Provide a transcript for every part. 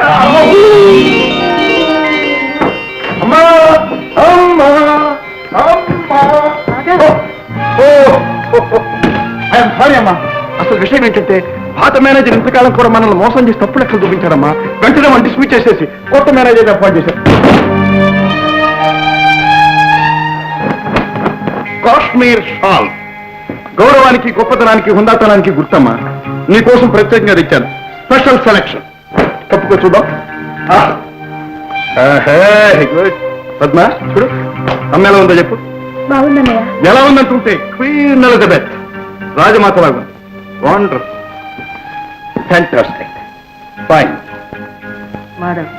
అమ్మా అమ్మా అమ్మా ఐఎమ్ సారీ అమ్మా. అసలు విషయం ఏంటంటే పాత మేనేజర్ ఇంతకాలం కూడా మనల్ని మోసం చేసి తప్పు లెక్కలు చూపించారమ్మా. వెంటనే మనం డిస్మిస్ చేసేసి కొత్త మేనేజర్ అపాయింట్ చేశారు. కాశ్మీర్ షాల్ గౌరవానికి, గొప్పతనానికి, హుందాతనానికి గుర్తమ్మా. నీకోసం ప్రత్యేకంగా తెచ్చాను. Special selection. తప్పుకో చూద్దాం. గుడ్. పద్మ చూడు, అమ్మ ఎలా ఉందో చెప్పు. బాగుందన్నయ్య. ఎలా ఉందంటుంటే క్వీన్ ఎలిజబెత్ రాజమాత లాగా ఉంది. Wonder, fantastic, fine. మాధవ్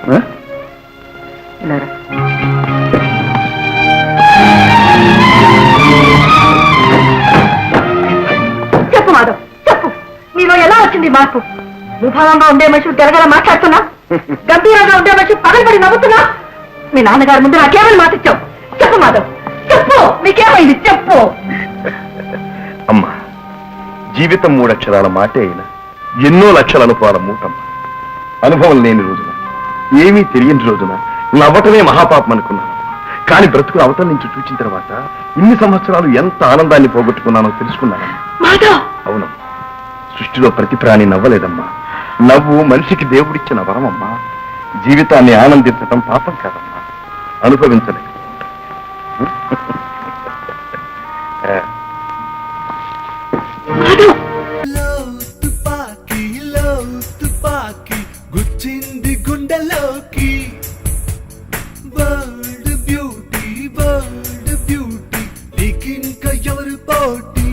చెప్పు మాధవ్, చెప్పు. నీలో ఎలా వచ్చింది మార్పు? విభాగంగా ఉండే మనిషి తెరగల మాట్లాడుతున్నా, గంభీరంగా ఉండే మనిషి పగలబడి నవ్వుతున్నా. మీ నాన్నగారి ముందు నాకేమని మాటిచ్చావు? చెప్పు మాధవ్, చెప్పు. నీకేమైంది చెప్పు. అమ్మా, జీవితం 3 అక్షరాల మాటే అయినా ఎన్నో లక్షల అనుభవాల మూటమ్మ. అనుభవం లేని రోజున, ఏమీ తెలియని రోజున నవ్వటమే మహాపాపం అనుకున్నాను. కానీ బ్రతుకు అవతల నుంచి చూచిన తర్వాత ఇన్ని సంవత్సరాలు ఎంత ఆనందాన్ని పోగొట్టుకున్నానో తెలుసుకున్నానమ్మా. అవును, సృష్టిలో ప్రతి ప్రాణి నవ్వలేదమ్మా. నవ్వు మనిషికి దేవుడిచ్చిన వరమమ్మా. జీవితాన్ని ఆనందించటం పాపం కాదమ్మా, అనుభవించలేదు. గుచ్చింది గుండెలోకి. వరల్డ్ బ్యూటీ, వరల్డ్ బ్యూటీ, నీకింక ఎవరు పోటీ?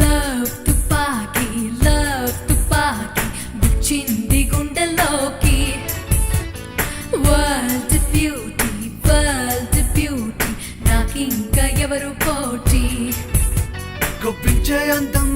లవ్ తుపాకీ, గుచ్చింది గుండెలోకి. వరల్డ్ బ్యూటీ, నాకింక ఎవరు పోటీ? కొప్పించే అందం